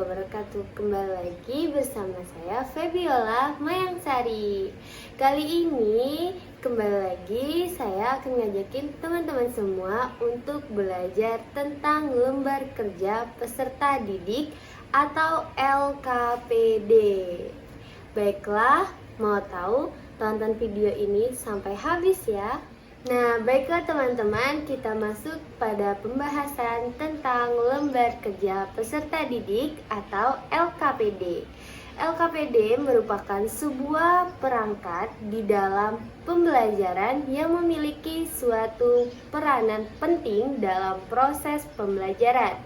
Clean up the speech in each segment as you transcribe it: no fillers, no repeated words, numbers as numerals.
wabarakatuh. Kembali lagi bersama saya Febiola Mayangsari. Kali ini kembali lagi saya akan ngajakin teman-teman semua untuk belajar tentang lembar kerja peserta didik atau LKPD. Baiklah, mau tahu? Tonton video ini sampai habis ya. Nah, baiklah teman-teman, kita masuk pada pembahasan tentang lembar kerja peserta didik atau LKPD. LKPD merupakan sebuah perangkat di dalam pembelajaran yang memiliki suatu peranan penting dalam proses pembelajaran.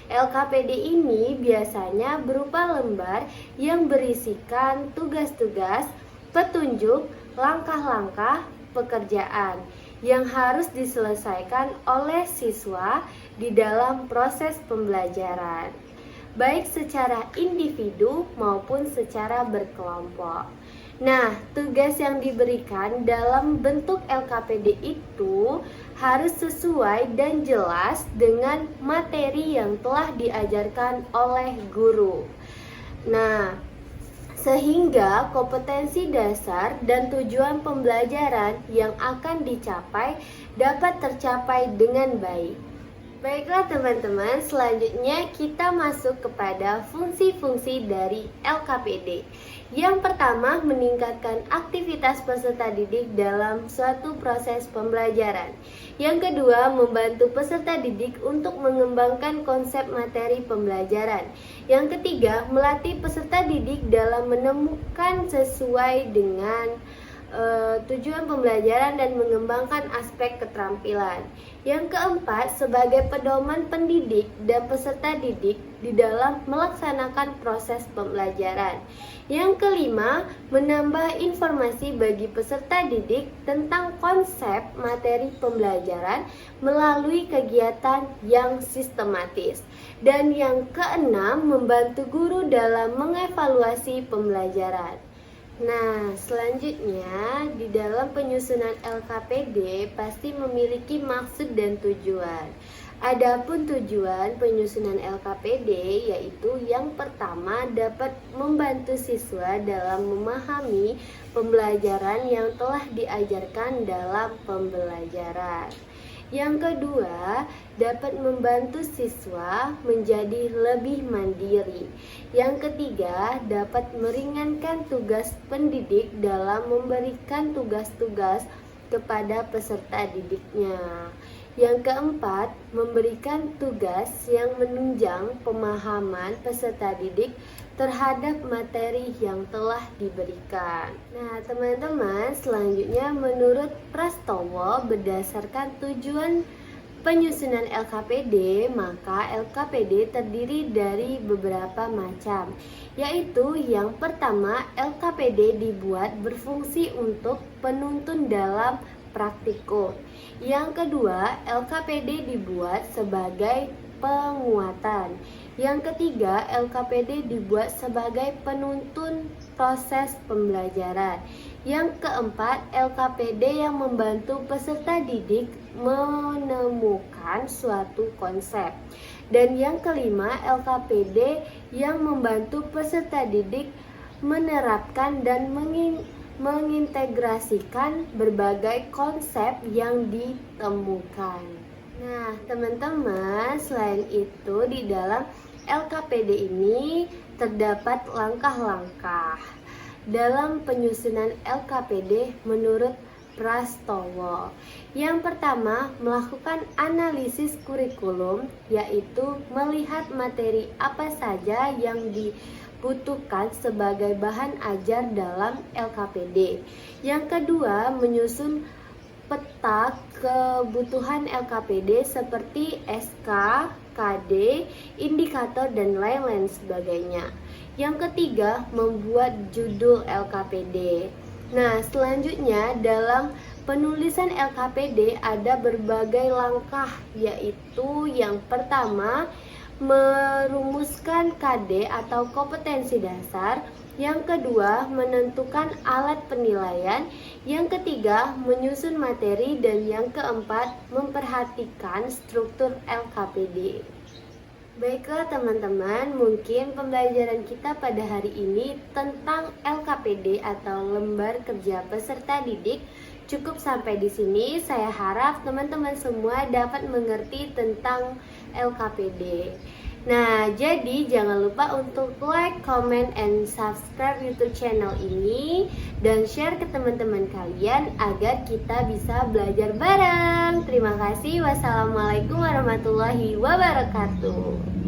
LKPD ini biasanya berupa lembar yang berisikan tugas-tugas, petunjuk, langkah-langkah pekerjaan yang harus diselesaikan oleh siswa di dalam proses pembelajaran, baik secara individu maupun secara berkelompok. Nah, tugas yang diberikan dalam bentuk LKPD itu harus sesuai dan jelas dengan materi yang telah diajarkan oleh guru. Nah, sehingga kompetensi dasar dan tujuan pembelajaran yang akan dicapai dapat tercapai dengan baik. Baiklah teman-teman, selanjutnya kita masuk kepada fungsi-fungsi dari LKPD. Yang pertama, meningkatkan aktivitas peserta didik dalam suatu proses pembelajaran. Yang kedua, membantu peserta didik untuk mengembangkan konsep materi pembelajaran. Yang ketiga, melatih peserta didik dalam menemukan sesuai dengan tujuan pembelajaran dan mengembangkan aspek keterampilan. Yang keempat, sebagai pedoman pendidik dan peserta didik di dalam melaksanakan proses pembelajaran. Yang kelima, menambah informasi bagi peserta didik tentang konsep materi pembelajaran melalui kegiatan yang sistematis. Dan yang keenam, membantu guru dalam mengevaluasi pembelajaran. Nah, selanjutnya di dalam penyusunan LKPD pasti memiliki maksud dan tujuan. Adapun tujuan penyusunan LKPD yaitu yang pertama dapat membantu siswa dalam memahami pembelajaran yang telah diajarkan dalam pembelajaran. Yang kedua, dapat membantu siswa menjadi lebih mandiri. Yang ketiga, dapat meringankan tugas pendidik dalam memberikan tugas-tugas kepada peserta didiknya. Yang keempat, memberikan tugas yang menunjang pemahaman peserta didik terhadap materi yang telah diberikan. Nah, teman-teman, selanjutnya menurut Prastowo berdasarkan tujuan penyusunan LKPD, maka LKPD terdiri dari beberapa macam, yaitu yang pertama, LKPD dibuat berfungsi untuk penuntun dalam praktikum. Yang kedua, LKPD dibuat sebagai penguatan. Yang ketiga, LKPD dibuat sebagai penuntun proses pembelajaran. Yang keempat, LKPD yang membantu peserta didik menemukan suatu konsep. Dan yang kelima, LKPD yang membantu peserta didik menerapkan dan mengintegrasikan berbagai konsep yang ditemukan. Nah, teman-teman, selain itu di dalam LKPD ini terdapat langkah-langkah dalam penyusunan LKPD menurut Prastowo. Yang pertama, melakukan analisis kurikulum, yaitu melihat materi apa saja yang dibutuhkan sebagai bahan ajar dalam LKPD. Yang kedua, menyusun peta kebutuhan LKPD seperti SK, KD, indikator, dan lain-lain sebagainya. Yang ketiga, membuat judul LKPD. Nah, selanjutnya dalam penulisan LKPD ada berbagai langkah, yaitu yang pertama, merumuskan KD atau kompetensi dasar. Yang kedua, menentukan alat penilaian. Yang ketiga, menyusun materi. Dan yang keempat, memperhatikan struktur LKPD. Baiklah teman-teman, mungkin pembelajaran kita pada hari ini tentang LKPD atau Lembar Kerja Peserta Didik cukup sampai di sini. Saya harap teman-teman semua dapat mengerti tentang LKPD. Nah, jadi jangan lupa untuk like, comment, and subscribe YouTube channel ini dan share ke teman-teman kalian agar kita bisa belajar bareng. Terima kasih. Wassalamualaikum warahmatullahi wabarakatuh.